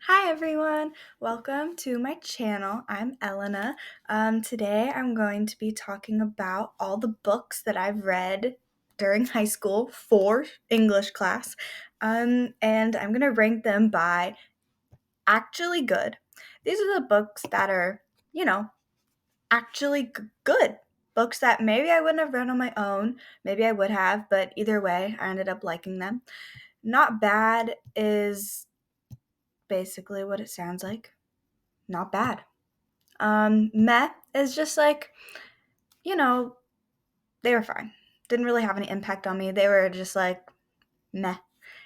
Hi everyone, welcome to my channel. I'm Elena. Today I'm going to be talking about all the books that I've read during high school for English class. And I'm going to rank them by actually good. These are the books that are, you know, actually good. Books that maybe I wouldn't have read on my own, maybe I would have, but either way, I ended up liking them. Not bad is basically what it sounds like. Not bad. Meh is just like, you know, they were fine. Didn't really have any impact on me. They were just like, meh.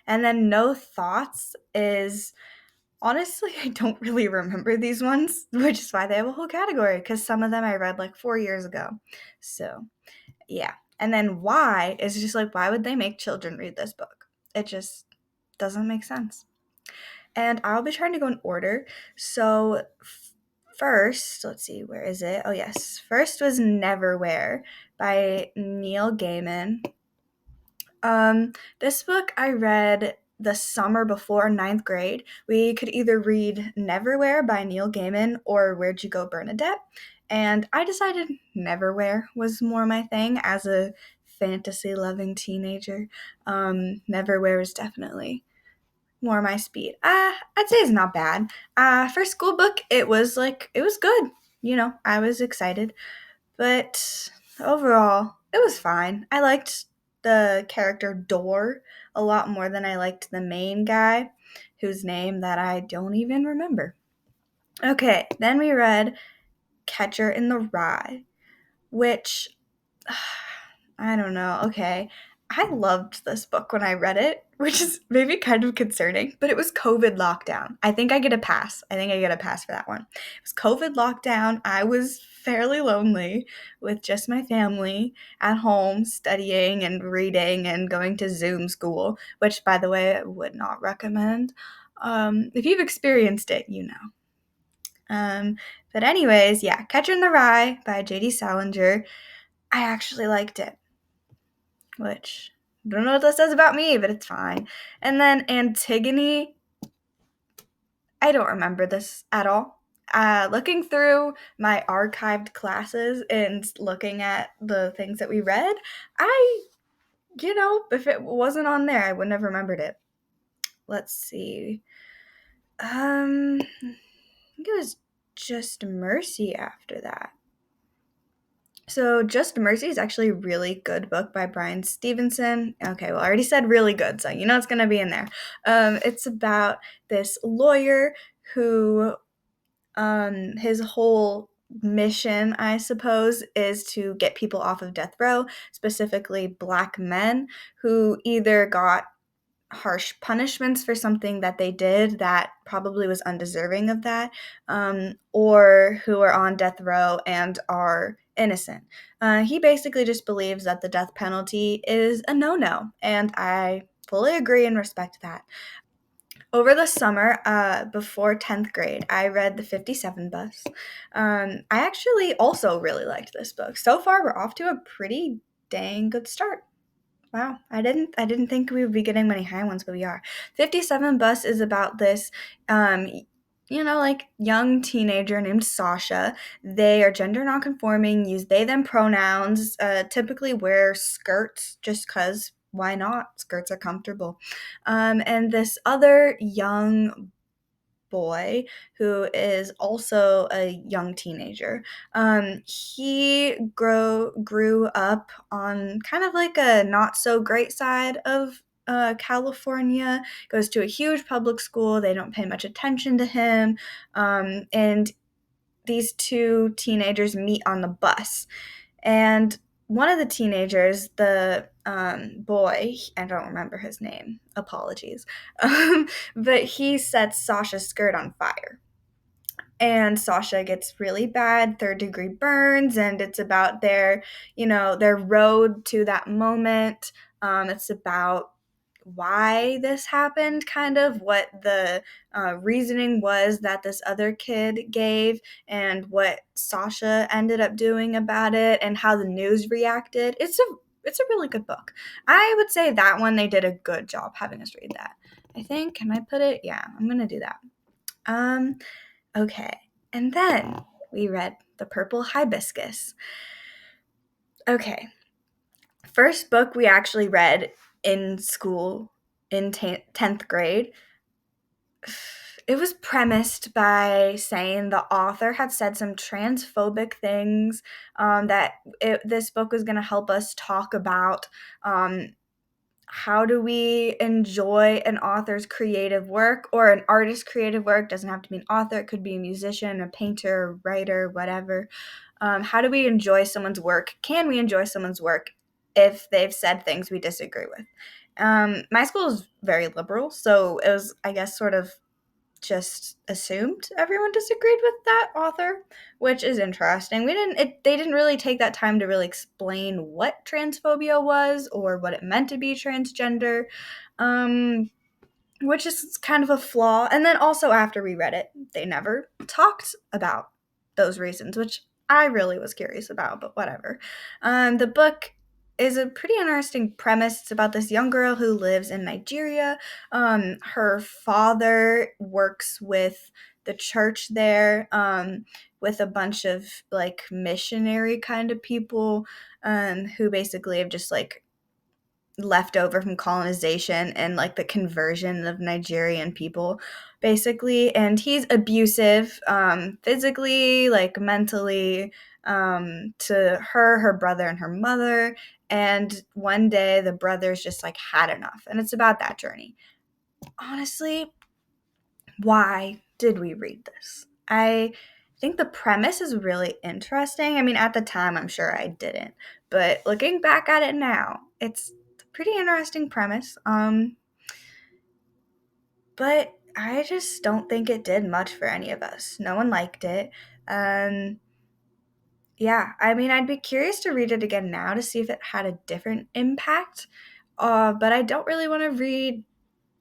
And then no thoughts is honestly, I don't really remember these ones, which is why they have a whole category because some of them I read like 4 years ago. So, yeah. And then why is just like, why would they make children read this book? It just doesn't make sense. And I'll be trying to go in order. So, first, let's see, where is it? Oh, yes. First was Neverwhere by Neil Gaiman. This book I read the summer before ninth grade. We could either read Neverwhere by Neil Gaiman or Where'd You Go, Bernadette? And I decided Neverwhere was more my thing as a fantasy loving teenager. Neverwhere is definitely more my speed. I'd say it's not bad. For school book, it was good. I was excited, but overall, it was fine. I liked the character Door a lot more than I liked the main guy, whose name that I don't even remember. Okay, then we read Catcher in the Rye, which I don't know. Okay. I loved this book when I read it, which is maybe kind of concerning, but it was COVID lockdown. I think I get a pass. I think I get a pass for that one. It was COVID lockdown. I was fairly lonely with just my family at home studying and reading and going to Zoom school, which, by the way, I would not recommend. If you've experienced it, you know. But anyways, yeah, Catcher in the Rye by J.D. Salinger. I actually liked it, which I don't know what that says about me, but it's fine. And then Antigone, I don't remember this at all. Looking through my archived classes and looking at the things that we read, if it wasn't on there, I wouldn't have remembered it. Let's see. I think it was Just Mercy after that. So, Just Mercy is actually a really good book by Bryan Stevenson. Okay, well, I already said really good, so it's going to be in there. It's about this lawyer who, his whole mission, I suppose, is to get people off of death row, specifically black men who either got harsh punishments for something that they did that probably was undeserving of that, or who are on death row and are innocent. He basically just believes that the death penalty is a no-no, and I fully agree and respect that. Over the summer, before 10th grade, I read The 57 Bus. I actually also really liked this book. So far, we're off to a pretty dang good start. Wow, I didn't think we would be getting many high ones, but we are. 57 Bus is about this like young teenager named Sasha. They are gender nonconforming, use they them pronouns, typically wear skirts just cuz why not? Skirts are comfortable. And this other young boy who is also a young teenager. He grew up on kind of like a not so great side of California, goes to a huge public school. They don't pay much attention to him. And these two teenagers meet on the bus. And one of the teenagers, the boy, I don't remember his name, apologies, but he sets Sasha's skirt on fire. And Sasha gets really bad third-degree burns, and it's about their road to that moment. It's about why this happened, kind of what the reasoning was that this other kid gave, and what Sasha ended up doing about it, and how the news reacted. It's a really good book. I would say that one they did a good job having us read that. I think. Can I put it? Yeah, I'm gonna do that. Okay. And then we read The Purple Hibiscus. Okay. First book we actually read in school in 10th grade. It was premised by saying the author had said some transphobic things, that this book was going to help us talk about, how do we enjoy an author's creative work, or an artist's creative work. Doesn't have to be an author, it could be a musician, a painter, a writer, whatever. How do we enjoy someone's work? Can we enjoy someone's work if they've said things we disagree with? My school is very liberal, so it was, I guess, sort of just assumed everyone disagreed with that author, which is interesting. They didn't really take that time to really explain what transphobia was or what it meant to be transgender. Which is kind of a flaw. And then also, after we read it, they never talked about those reasons, which I really was curious about, but whatever. The book is a pretty interesting premise. It's about this young girl who lives in Nigeria. Her father works with the church there, with a bunch of like missionary kind of people, who basically have just like left over from colonization and like the conversion of Nigerian people, basically. And he's abusive, physically, like mentally, to her brother, and her mother. And one day the brother's just like had enough, and it's about that journey. Honestly, why did we read this? I think the premise is really interesting. I mean, at the time, I'm sure I didn't, but looking back at it now, it's a pretty interesting premise. But I just don't think it did much for any of us. No one liked it. Um, yeah, I mean, I'd be curious to read it again now to see if it had a different impact. But I don't really want to read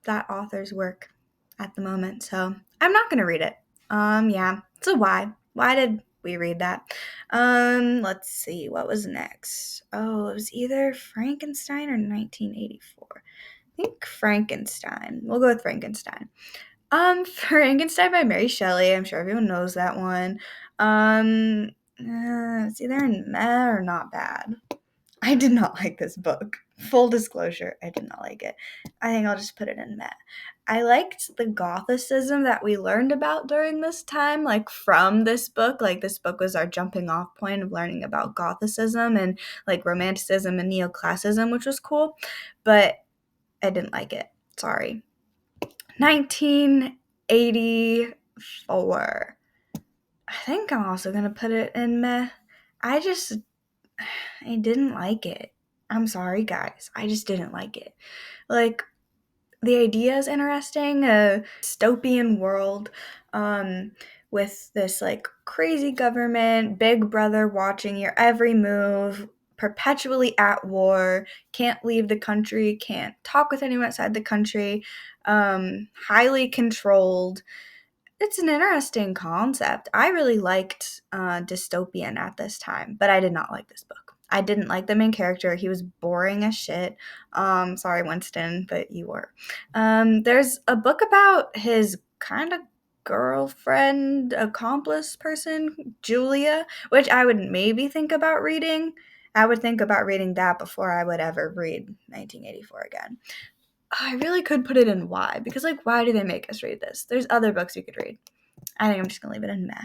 that author's work at the moment, so I'm not gonna read it. Yeah. So why? Why did we read that? Let's see, what was next? Oh, it was either Frankenstein or 1984. I think Frankenstein. We'll go with Frankenstein. Frankenstein by Mary Shelley. I'm sure everyone knows that one. It's either in meh or not bad. I did not like this book. Full disclosure, I did not like it. I think I'll just put it in meh. I liked the Gothicism that we learned about during this time, like from this book. Like, this book was our jumping off point of learning about Gothicism and like Romanticism and Neoclassicism, which was cool. But I didn't like it. Sorry. 1984. I think I'm also gonna put it in meh. I didn't like it. I'm sorry, guys. I just didn't like it. Like, the idea is interesting, a dystopian world, with this like crazy government, big brother watching your every move, perpetually at war, can't leave the country, can't talk with anyone outside the country, highly controlled. It's an interesting concept. I really liked dystopian at this time, but I did not like this book. I didn't like the main character. He was boring as shit. Sorry, Winston, but you were. There's a book about his kind of girlfriend, accomplice person, Julia, which I would maybe think about reading. I would think about reading that before I would ever read 1984 again. I really could put it in why, because like, why do they make us read this? There's other books you could read. I think I'm just gonna leave it in meh.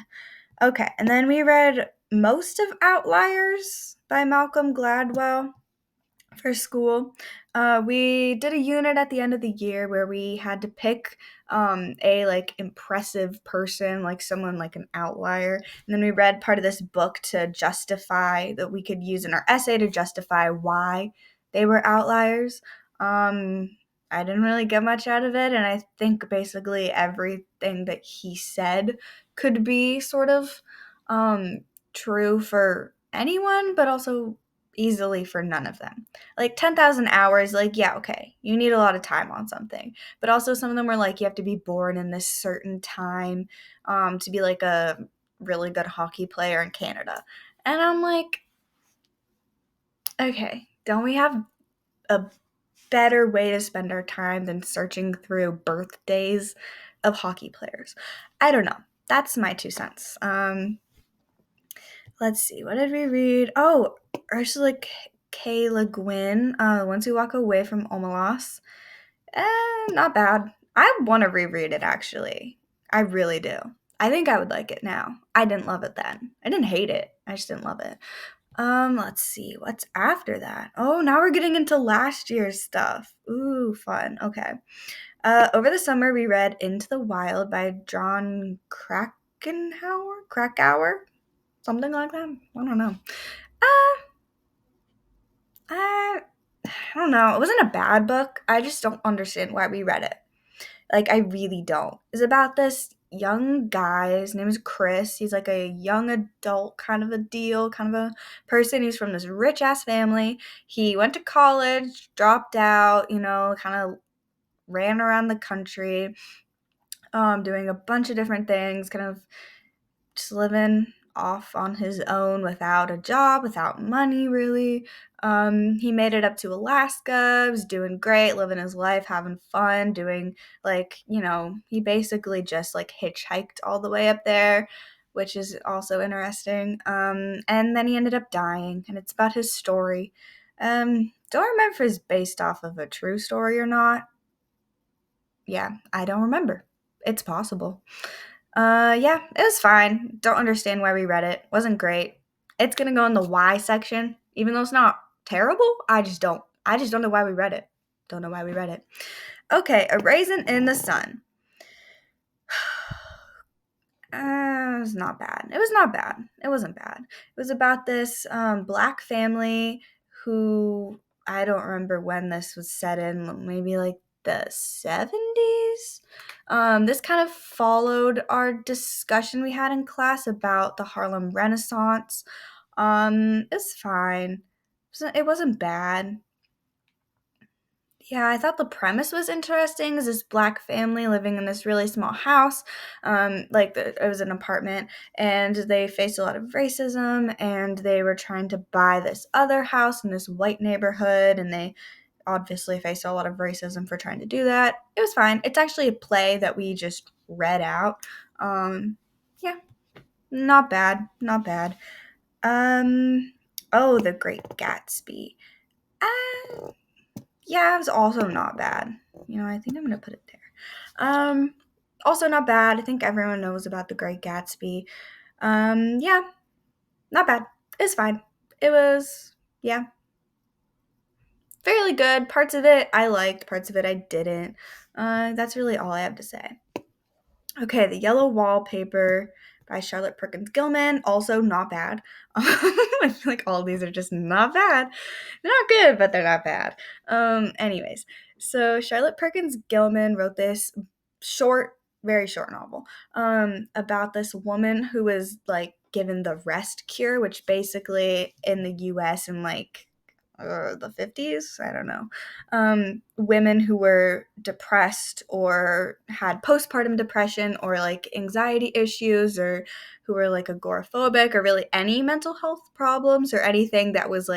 Okay, and then we read most of Outliers by Malcolm Gladwell for school. We did a unit at the end of the year where we had to pick a like impressive person, like someone like an outlier, and then we read part of this book to justify that we could use in our essay to justify why they were outliers. I didn't really get much out of it, and I think basically everything that he said could be sort of true for anyone, but also easily for none of them. Like 10,000 hours, like, yeah, okay, you need a lot of time on something. But also, some of them were like, you have to be born in this certain time, to be like a really good hockey player in Canada. And I'm like, okay, don't we have a better way to spend our time than searching through birthdays of hockey players. I don't know. That's my 2 cents. Let's see. What did we read? Oh, Ursula K. Le Guin. Once We Walk Away from Omelas. Not bad. I want to reread it, actually. I really do. I think I would like it now. I didn't love it then. I didn't hate it. I just didn't love it. Let's see. What's after that? Oh, now we're getting into last year's stuff. Ooh, fun. Okay. Over the summer, we read Into the Wild by John Krakauer? Something like that? I don't know. I don't know. It wasn't a bad book. I just don't understand why we read it. Like, I really don't. It's about this young guy. His name is Chris. He's like a young adult kind of a deal, kind of a person. He's from this rich ass family. He went to college, dropped out, kind of ran around the country, doing a bunch of different things, kind of just living off on his own without a job, without money, really. He made it up to Alaska, was doing great, living his life, having fun, doing, he basically just, hitchhiked all the way up there, which is also interesting. And then he ended up dying, and it's about his story. Don't remember if it's based off of a true story or not. Yeah, I don't remember. It's possible. Yeah, it was fine. Don't understand why we read it. Wasn't great. It's gonna go in the why section, even though it's not terrible. I just don't know why we read it. Don't know why we read it. Okay, A Raisin in the Sun. It was not bad. It was not bad. It wasn't bad. It was about this black family who, I don't remember when this was set in, maybe like the 70s. This kind of followed our discussion we had in class about the Harlem Renaissance. It's fine. It wasn't bad. Yeah, I thought the premise was interesting. Is this black family living in this really small house, it was an apartment, and they faced a lot of racism, and they were trying to buy this other house in this white neighborhood, and they obviously faced a lot of racism for trying to do that. It was fine. It's actually a play that we just read out. Yeah, not bad, not bad. Oh, The Great Gatsby. Yeah, it was also not bad. I think I'm gonna put it there. Also not bad. I think everyone knows about The Great Gatsby. Yeah, not bad. It's fine. It was, yeah, fairly good. Parts of it I liked, parts of it I didn't. That's really all I have to say. Okay, The Yellow Wallpaper by Charlotte Perkins Gilman. Also not bad. I feel like all these are just not bad. They're not good, but they're not bad. Anyways, so Charlotte Perkins Gilman wrote this very short novel about this woman who was given the rest cure, which basically in the US in the 50s, I don't know, women who were depressed or had postpartum depression or anxiety issues or who were agoraphobic or really any mental health problems or anything that was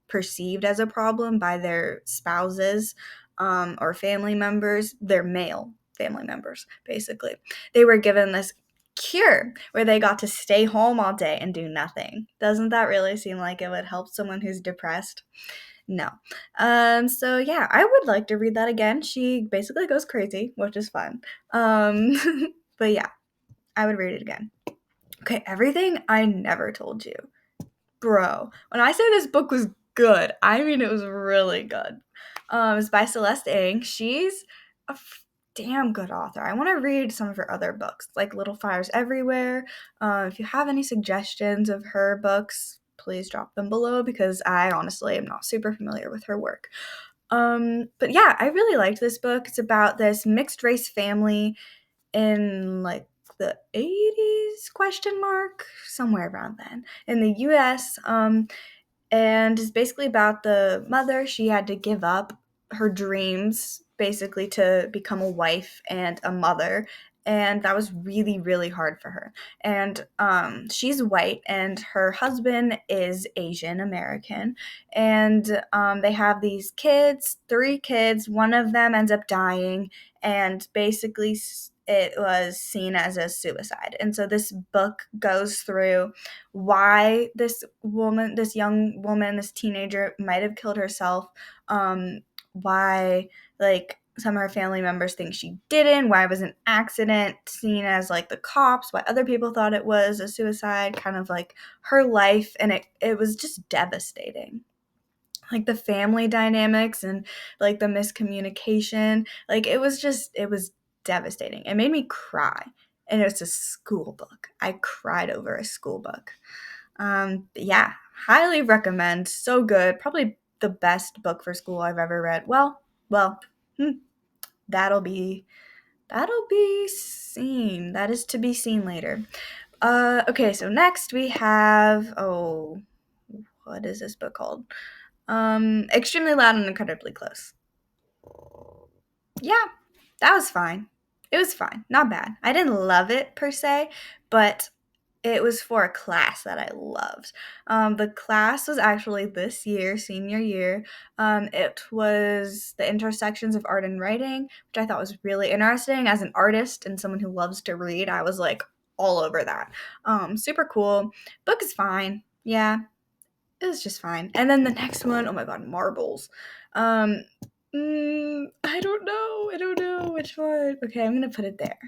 perceived as a problem by their spouses or family members, their male family members, basically. They were given this cure where they got to stay home all day and do nothing. Doesn't that really seem like it would help someone who's depressed? No. So yeah, I would like to read that again. She basically goes crazy, which is fun. But yeah, I would read it again. Okay, Everything I Never Told You. Bro, when I say this book was good, I mean it was really good. It's by Celeste Ng. She's a damn good author. I want to read some of her other books, like Little Fires Everywhere. If you have any suggestions of her books, please drop them below because I honestly am not super familiar with her work. But yeah, I really liked this book. It's about this mixed race family in the 80s question mark, somewhere around then, in the US. And it's basically about the mother. She had to give up her dreams basically to become a wife and a mother, and that was really, really hard for her. And she's white and her husband is Asian American, and they have these kids, 3 kids. One of them ends up dying, and basically it was seen as a suicide. And so this book goes through why this young woman, this teenager might have killed herself, why like some of her family members think she didn't, why it was an accident seen as like the cops, why other people thought it was a suicide, kind of like her life. And it was just devastating, like the family dynamics and like the miscommunication. Like it was devastating. It made me cry. And it's a school book. I cried over a school book. But yeah, highly recommend. So good. Probably the best book for school I've ever read. Well, hmm, that'll be seen. That is to be seen later. Okay, so next we have, what is this book called? Extremely Loud and Incredibly Close. Yeah, that was fine. It was fine. Not bad. I didn't love it per se, but it was for a class that I loved. The class was actually this year, senior year. It was the intersections of art and writing, which I thought was really interesting. As an artist and someone who loves to read, I was like all over that. Super cool. Book is fine. Yeah, it was just fine. And then the next one, oh my god, marbles. Um, I don't know. I don't know which one. Okay, I'm gonna put it there.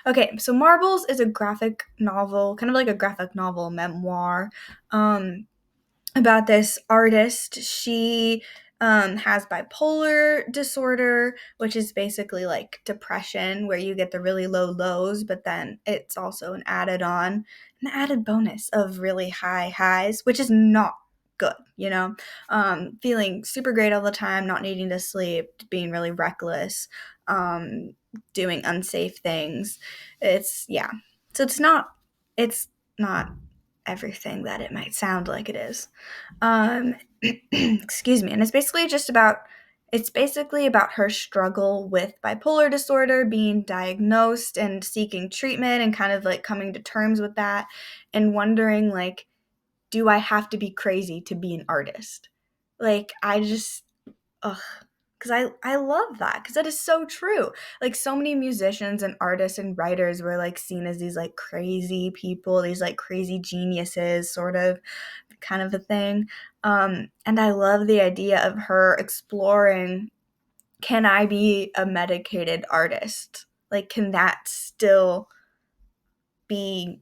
Okay, so Marbles is a graphic novel, kind of like a graphic novel memoir. About this artist. She has bipolar disorder, which is basically like depression, where you get the really low lows, but then it's also an added bonus of really high highs, which is not good, you know? Feeling super great all the time, not needing to sleep, being really reckless, doing unsafe things. Yeah. So it's not everything that it might sound like it is. Um, excuse me. And it's basically about her struggle with bipolar disorder, being diagnosed and seeking treatment and kind of like coming to terms with that and wondering like, do I have to be crazy to be an artist? Like I just ugh, because I love that, because that is so true. Like so many musicians and artists and writers were like seen as these like crazy people, these like crazy geniuses, sort of, kind of a thing. And I love the idea of her exploring, can I be a medicated artist? Like, can that still be,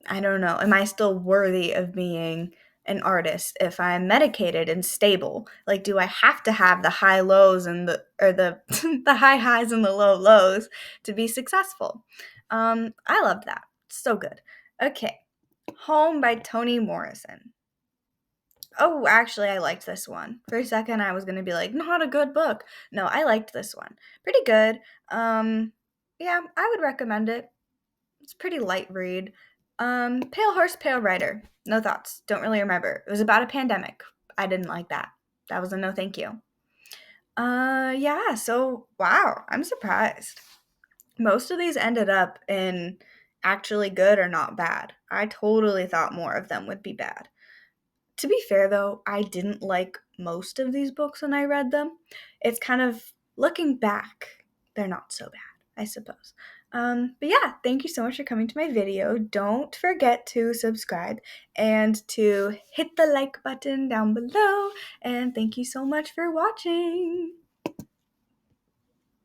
I don't know, am I still worthy of being an artist if I'm medicated and stable? Like, do I have to have the high lows and the the high highs and the low lows to be successful? I loved that. So good. Okay. Home by Toni Morrison. Oh, actually, I liked this one. For a second, I was gonna be like, not a good book. No, I liked this one. Pretty good. Yeah, I would recommend it. It's a pretty light read. Pale Horse, Pale Rider. No thoughts. Don't really remember. It was about a pandemic. I didn't like that. That was a no thank you. Yeah, so wow, I'm surprised. Most of these ended up in actually good or not bad. I totally thought more of them would be bad. To be fair though, I didn't like most of these books when I read them. It's kind of, looking back, they're not so bad, I suppose. But yeah, thank you so much for coming to my video. Don't forget to subscribe and to hit the like button down below. And thank you so much for watching.